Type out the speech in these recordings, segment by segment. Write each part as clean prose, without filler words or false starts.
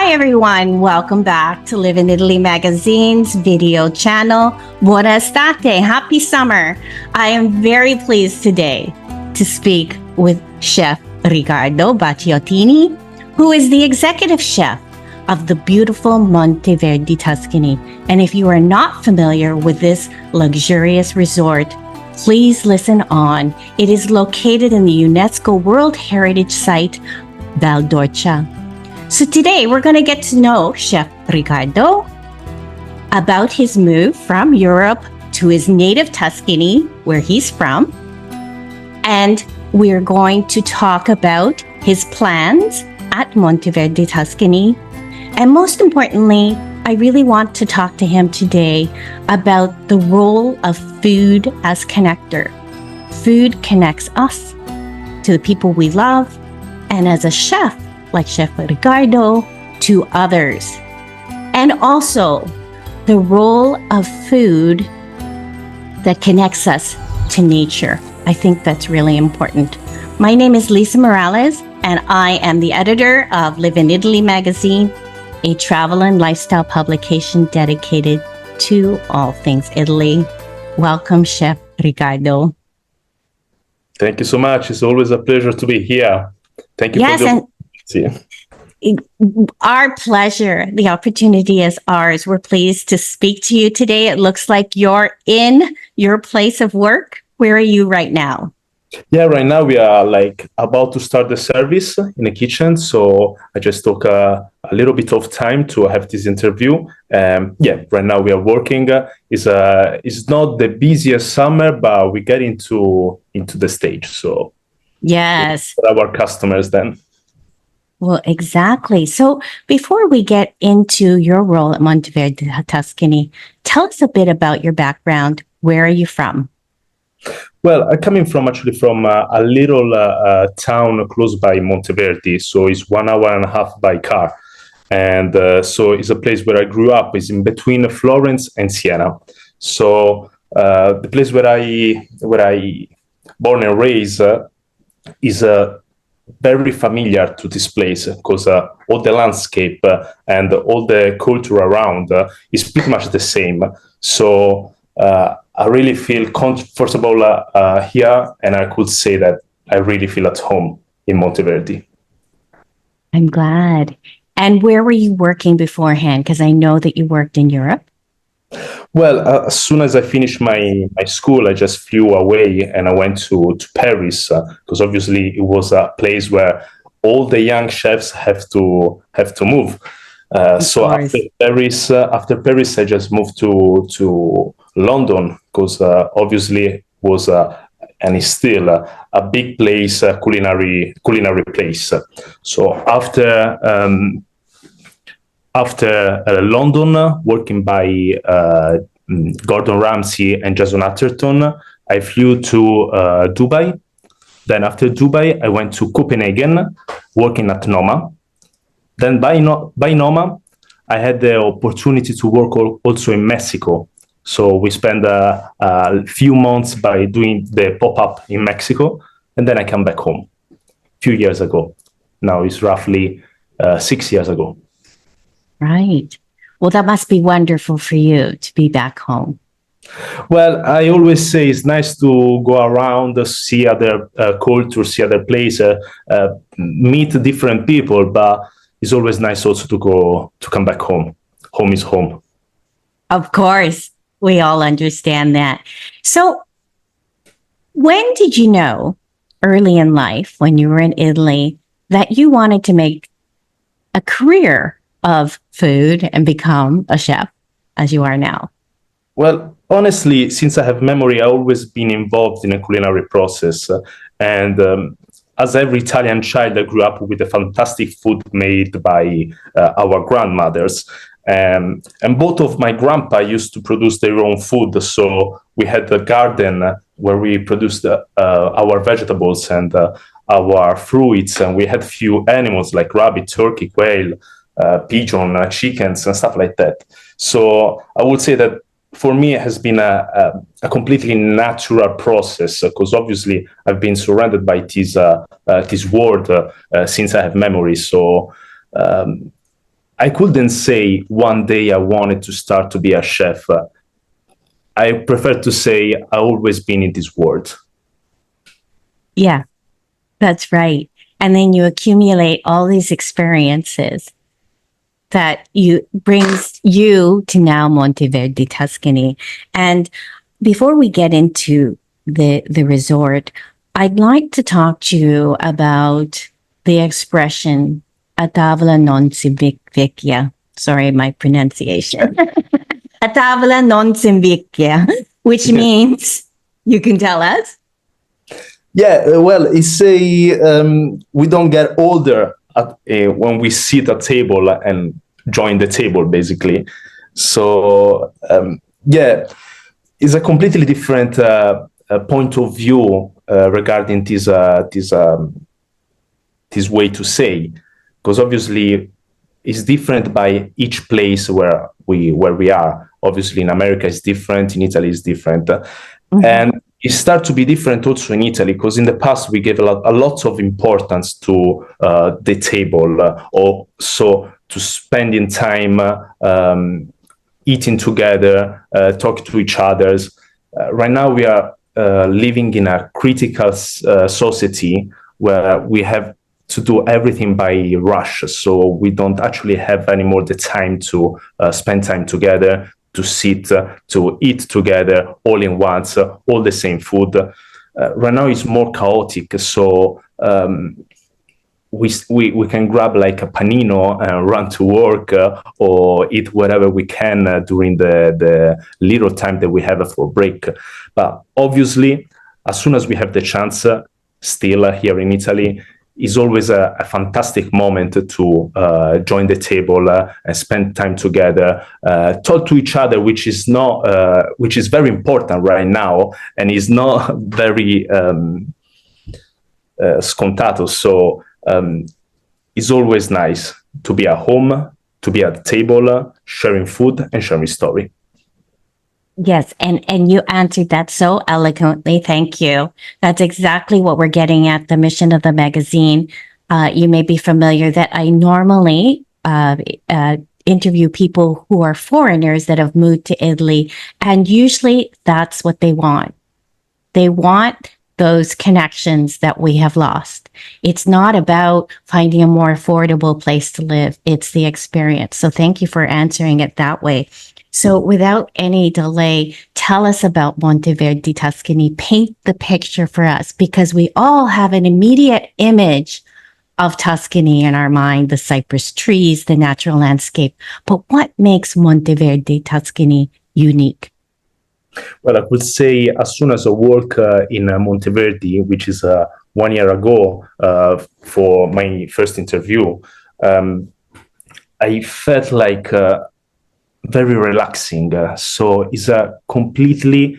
Hi everyone, welcome back to Live in Italy Magazine's video channel. Buona estate, happy summer. I am very pleased today to speak with Chef Riccardo Bacciottini, who is the executive chef of the beautiful Monteverdi Tuscany. And if you are not familiar with this luxurious resort, please listen on. It is located in the UNESCO World Heritage Site, Val d'Orcia. So today we're going to get to know Chef Riccardo about his move from Europe to his native Tuscany, where he's from. And we're going to talk about his plans at Monteverdi Tuscany. And most importantly, I really want to talk to him today about the role of food as connector. Food connects us to the people we love, and as a chef, like Chef Riccardo, to others. And also the role of food that connects us to nature. I think that's really important. My name is Lisa Morales, and I am the editor of Live in Italy magazine, a travel and lifestyle publication dedicated to all things Italy. Welcome, Chef Riccardo. Thank you so much. It's always a pleasure to be here. Thank you for the opportunity. Our pleasure. The opportunity is ours. We're pleased to speak to you today. It looks like you're in your place of work. Where are you right now? Yeah, right now we are about to start the service in the kitchen. So I just took a little bit of time to have this interview. Right now we are working. It's not the busiest summer, but we get into the stage. So yes, for our customers then. Well, exactly. So before we get into your role at Monteverdi Tuscany, tell us a bit about your background. Where are you from? Well, I'm coming from a little town close by Monteverdi. So it's 1 hour and a half by car. And so it's a place where I grew up. It's in between Florence and Siena. So the place where I born and raised is very familiar to this place because all the landscape and all the culture around is pretty much the same. So I really feel comfortable here, and I could say that I really feel at home in Monteverdi. I'm glad. And where were you working beforehand? Because I know that you worked in Europe. Well, as soon as I finished my school, I just flew away and I went to Paris because obviously it was a place where all the young chefs have to move. So after Paris, I just moved to London because obviously it was and is still a big place, culinary place. So after London, working by Gordon Ramsay and Jason Atherton, I flew to Dubai. Then after Dubai, I went to Copenhagen, working at Noma. Then by Noma, I had the opportunity to work also in Mexico. So we spent a few months by doing the pop-up in Mexico. And then I come back home a few years ago. Now it's roughly 6 years ago. Right. Well, that must be wonderful for you to be back home. Well, I always say it's nice to go around, see other cultures, see other places, meet different people, but it's always nice also to come back home. Home is home. Of course, we all understand that. So when did you know early in life, when you were in Italy, that you wanted to make a career of food and become a chef as you are now? Well, honestly, since I have memory, I've always been involved in a culinary process. And as every Italian child, I grew up with the fantastic food made by our grandmothers. And both of my grandpa used to produce their own food. So we had a garden where we produced our vegetables and our fruits. And we had few animals like rabbit, turkey, quail, pigeon, chickens, and stuff like that. So I would say that for me, it has been a completely natural process because obviously I've been surrounded by this world since I have memory. So I couldn't say one day I wanted to start to be a chef. I prefer to say I've always been in this world. Yeah, that's right. And then you accumulate all these experiences that you brings you to now Monteverdi Tuscany. And before we get into the resort, I'd like to talk to you about the expression "a tavola non si invecchia." Sorry, my pronunciation. "A tavola non si invecchia," which means, you can tell us. Yeah, well, it's a we don't get older when we sit at table and join the table, basically. So yeah, it's a completely different point of view regarding this way to say, because obviously it's different by each place where we are. Obviously, in America it's different, in Italy it's different, and it starts to be different also in Italy, because in the past we gave a lot of importance to the table, or so to spending time eating together, talk to each other. Right now we are living in a critical society where we have to do everything by rush, so we don't actually have anymore the time to spend time together, to sit, to eat together all in once, all the same food. Right now it's more chaotic, so we can grab like a panino and run to work, or eat whatever we can during the little time that we have for break. But obviously, as soon as we have the chance, still here in Italy, is always a fantastic moment to join the table and spend time together, talk to each other, which is very important right now, and is not very scontato. So it's always nice to be at home, to be at the table, sharing food and sharing story. Yes, and you answered that so eloquently. Thank you. That's exactly what we're getting at, the mission of the magazine. You may be familiar that I normally interview people who are foreigners that have moved to Italy, and usually that's what they want. They want those connections that we have lost. It's not about finding a more affordable place to live. It's the experience. So thank you for answering it that way. So without any delay, tell us about Monteverdi Tuscany. Paint the picture for us, because we all have an immediate image of Tuscany in our mind, the cypress trees, the natural landscape. But what makes Monteverdi Tuscany unique? Well, I would say as soon as I work in Monteverdi, which is 1 year ago for my first interview, I felt like very relaxing. So it's a completely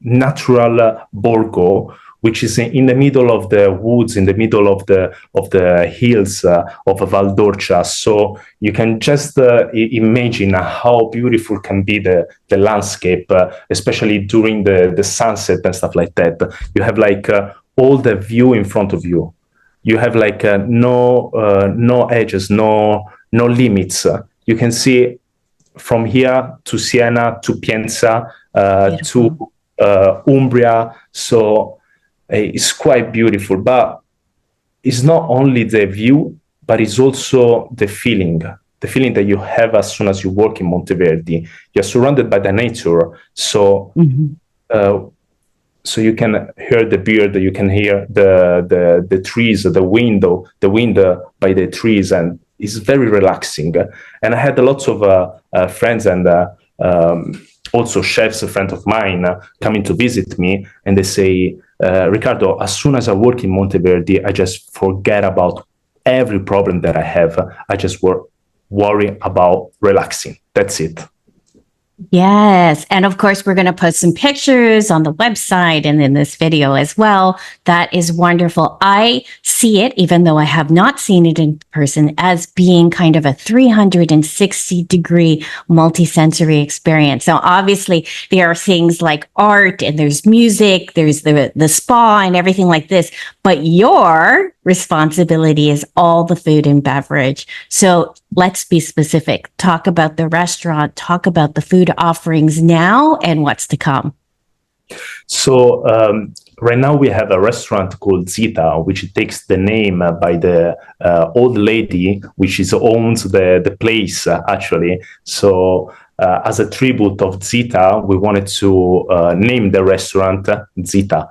natural borgo, which is in the middle of the woods, in the middle of the hills of Val d'Orcia. So you can just imagine how beautiful can be the landscape, especially during the sunset and stuff like that. You have like all the view in front of you. You have like no edges, no limits. You can see from here to Siena, to Pienza, to Umbria. So it's quite beautiful, but it's not only the view, but it's also the feeling that you have as soon as you work in Monteverdi. You're surrounded by the nature, so so you can hear the bird, you can hear the trees, the wind by the trees, and it's very relaxing. And I had lots of friends and also chefs, a friend of mine, coming to visit me, and they say, Riccardo, as soon as I work in Monteverdi, I just forget about every problem that I have. I just worry about relaxing. That's it. Yes. And of course, we're going to post some pictures on the website and in this video as well. That is wonderful. I see it, even though I have not seen it in person, as being kind of a 360-degree multisensory experience. Now, obviously, there are things like art and there's music, there's the spa and everything like this, but your responsibility is all the food and beverage. So let's be specific. Talk about the restaurant, talk about the food offerings now and what's to come. So right now we have a restaurant called Zita, which takes the name by the old lady, which owns the place actually. So as a tribute of Zita, we wanted to name the restaurant Zita.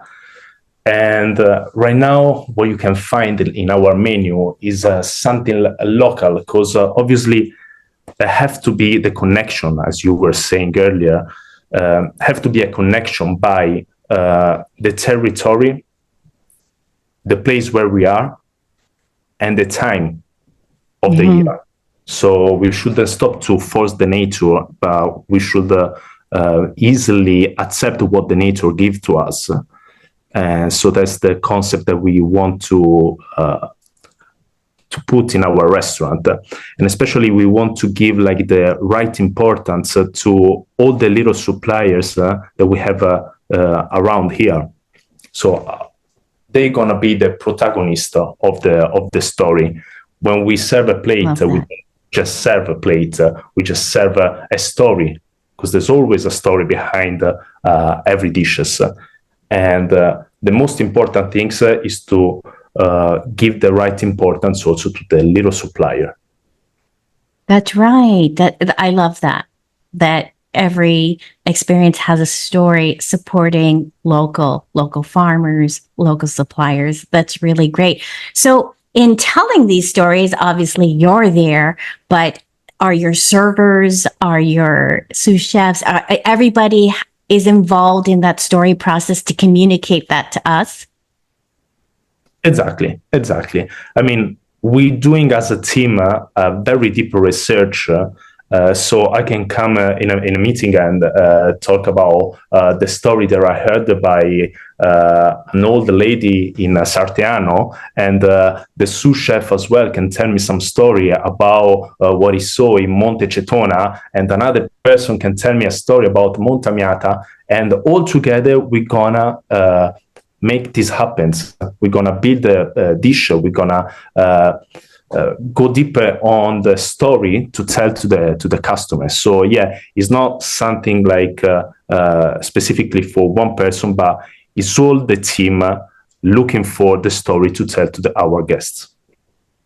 And right now, what you can find in our menu is something local, because obviously there have to be the connection, as you were saying earlier, have to be a connection by the territory, the place where we are, and the time of the year. So we shouldn't stop to force the nature, but we should easily accept what the nature gives to us. And so that's the concept that we want to put in our restaurant. And especially we want to give like the right importance to all the little suppliers that we have around here. So they're gonna be the protagonist of the story. When we serve a plate, we don't just serve a plate, we just serve a story, because there's always a story behind every dishes. And the most important thing is to give the right importance also to the little supplier. That's right. I love that. That every experience has a story supporting local farmers, local suppliers. That's really great. So in telling these stories, obviously you're there, but are your servers, are your sous chefs, everybody is involved in that story process to communicate that to us? Exactly. I mean, we're doing as a team a very deep research. So I can come in a meeting and talk about the story that I heard by an old lady in Sartiano, and the sous chef as well can tell me some story about what he saw in Monte Cetona, and another person can tell me a story about Montamiata, and all together we're gonna make this happen. We're gonna build a dish. We're gonna go deeper on the story to tell to the customer. So yeah, it's not something like specifically for one person, but it's all the team looking for the story to tell to our guests.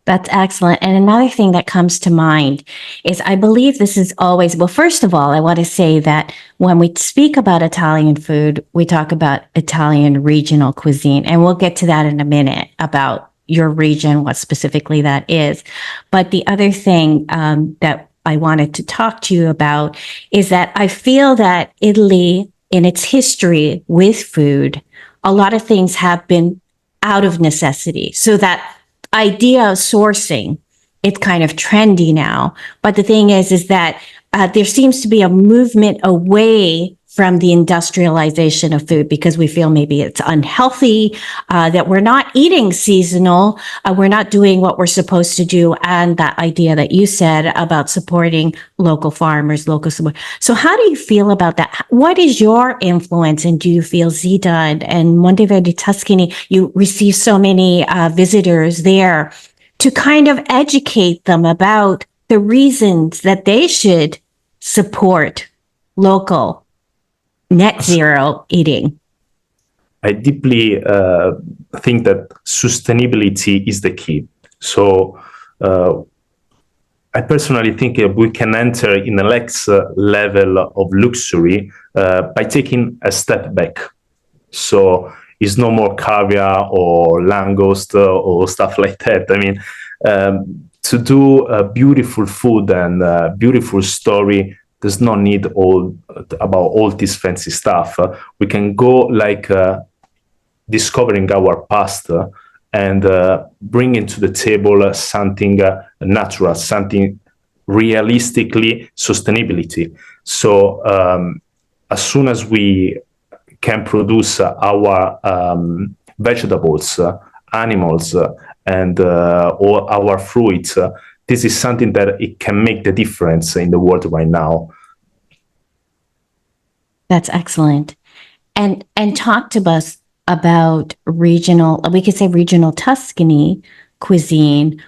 That's excellent. And another thing that comes to mind is I believe this is always, well, first of all, I want to say that when we speak about Italian food, we talk about Italian regional cuisine, and we'll get to that in a minute about your region, what specifically that is. But the other thing that I wanted to talk to you about is that I feel that Italy, in its history with food, a lot of things have been out of necessity. So that idea of sourcing, it's kind of trendy now. But the thing is that there seems to be a movement away from the industrialization of food because we feel maybe it's unhealthy, that we're not eating seasonal, we're not doing what we're supposed to do, and that idea that you said about supporting local farmers, local support. So how do you feel about that? What is your influence, and do you feel Zita and Monteverdi Tuscany, you receive so many visitors there, to kind of educate them about the reasons that they should support local net zero eating? I deeply think that sustainability is the key. So I personally think we can enter in the next level of luxury by taking a step back. So it's no more caviar or langost or stuff like that. I mean, to do beautiful food and beautiful story, there's no need about all this fancy stuff. We can go like discovering our past and bringing to the table something natural, something realistically sustainability. So as soon as we can produce our vegetables, animals, and or our fruits, this is something that it can make the difference in the world right now. That's excellent. And talk to us about regional, we could say regional Tuscany cuisine.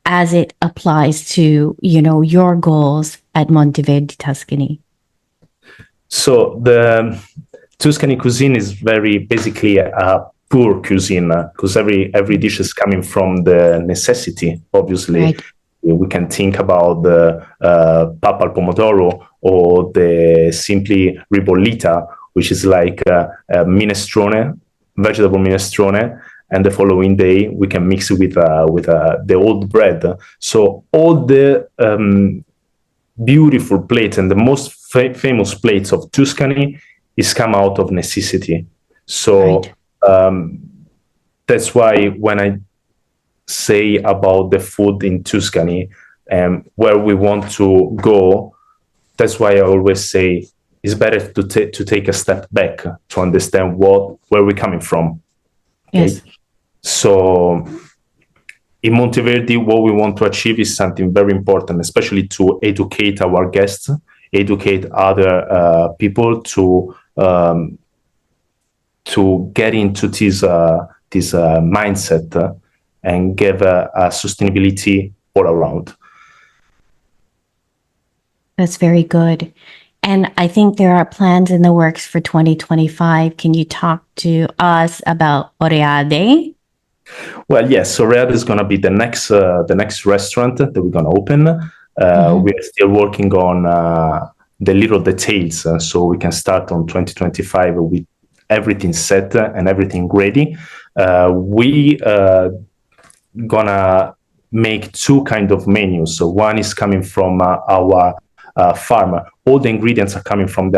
as it applies to, your goals at Monteverdi Tuscany? So the Tuscany cuisine is very basically a poor cuisine because every dish is coming from the necessity. Obviously, Right. we can think about the papa al pomodoro or the simply ribollita, which is like a minestrone, vegetable minestrone, and the following day we can mix it with the old bread. So all the beautiful plates and the most famous plates of Tuscany is come out of necessity. So that's why when I say about the food in Tuscany and where we want to go, that's why I always say it's better to take a step back to understand where we're coming from. Okay? Yes. So in Monteverdi, what we want to achieve is something very important, especially to educate our guests, educate other people to get into this mindset and give a sustainability all around. That's very good. And I think there are plans in the works for 2025. Can you talk to us about Oreade? Well, yes, Oreade is going to be the next restaurant that we're going to open. We're still working on the little details, so we can start on 2025 with everything set and everything ready. We gonna make two kind of menus. So one is coming from our farm. All the ingredients are coming from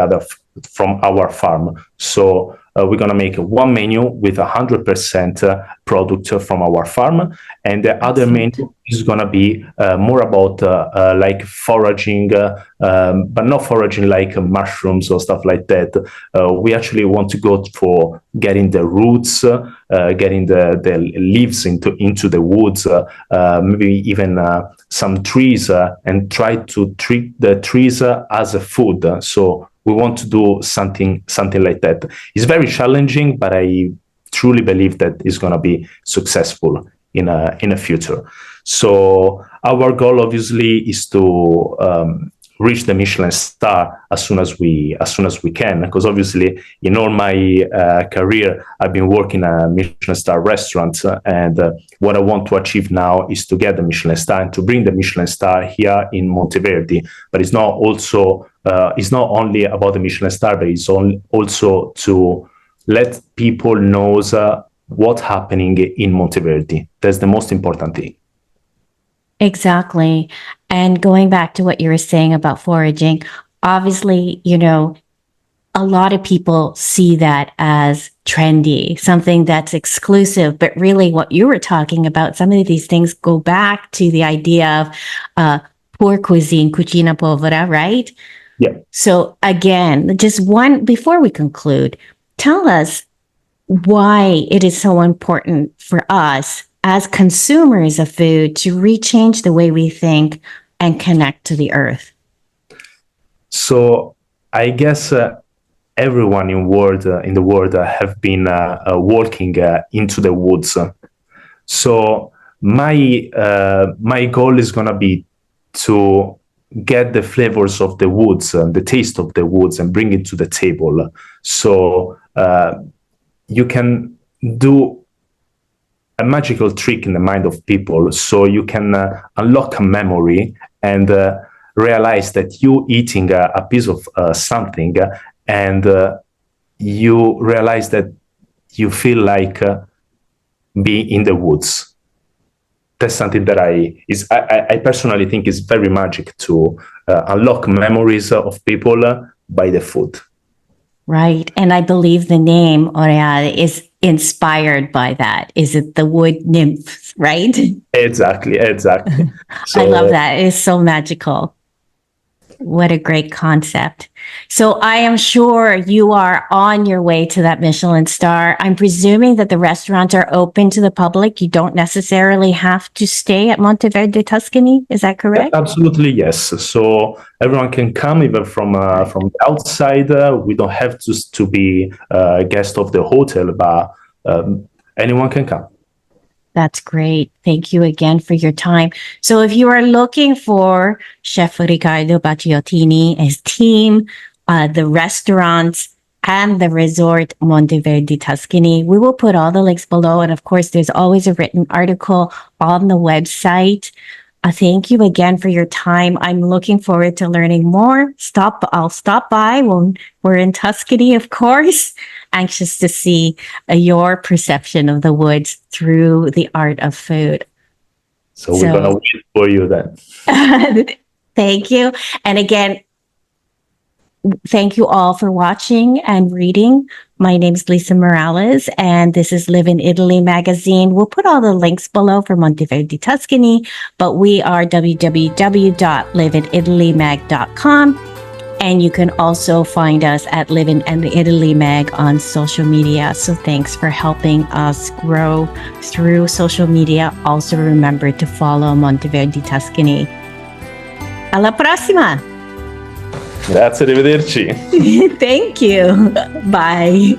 from our farm. So we're gonna make one menu with 100% product from our farm, and the other menu is gonna be more about like foraging, but not foraging like mushrooms or stuff like that. We actually want to go for getting the roots, getting the leaves into the woods, maybe even some trees, and try to treat the trees as a food. So we want to do something like that. It's very challenging, but I truly believe that it's going to be successful in the future. So our goal obviously is to reach the Michelin star as soon as we can, because obviously in all my career I've been working at Michelin star restaurants, and what I want to achieve now is to get the Michelin star and to bring the Michelin star here in Monteverdi. But it's not only about the Michelin star, but it's also to let people know what's happening in Monteverdi. That's the most important thing. Exactly. And going back to what you were saying about foraging, obviously, a lot of people see that as trendy, something that's exclusive, but really what you were talking about, some of these things go back to the idea of poor cuisine, cucina povera, right? Yeah. So again, just before we conclude, tell us why it is so important for us as consumers of food to rechange the way we think and connect to the earth. So I guess everyone in the world have been walking into the woods. So my goal is gonna be to get the flavors of the woods and the taste of the woods and bring it to the table. So you can do a magical trick in the mind of people, so you can unlock a memory and realize that you eating a piece of something, and you realize that you feel like be in the woods. That's something that I personally think is very magic to unlock memories of people by the food. Right. And I believe the name Oreade is inspired by that. Is it the wood nymph, right? Exactly. So, I love that. It is so magical. What a great concept. So I am sure you are on your way to that Michelin star. I'm presuming that the restaurants are open to the public. You don't necessarily have to stay at Monteverdi Tuscany. Is that correct? Absolutely, yes. So everyone can come even from the outside. We don't have to be a guest of the hotel, but anyone can come. That's great. Thank you again for your time. So if you are looking for Chef Riccardo Bacciottini, his team, the restaurants, and the resort Monteverdi Tuscany, we will put all the links below. And of course, there's always a written article on the website. Thank you again for your time. I'm looking forward to learning more. I'll stop by when we're in Tuscany, of course. Anxious to see your perception of the woods through the art of food. So we're going to wait for you then. Thank you. And again, thank you all for watching and reading. My name is Lisa Morales, and this is Live in Italy magazine. We'll put all the links below for Monteverdi Tuscany, but we are www.liveinItalyMag.com. And you can also find us at Live in Italy Mag on social media. So thanks for helping us grow through social media. Also remember to follow Monteverdi Tuscany. Alla prossima! Grazie, arrivederci. Thank you. Bye.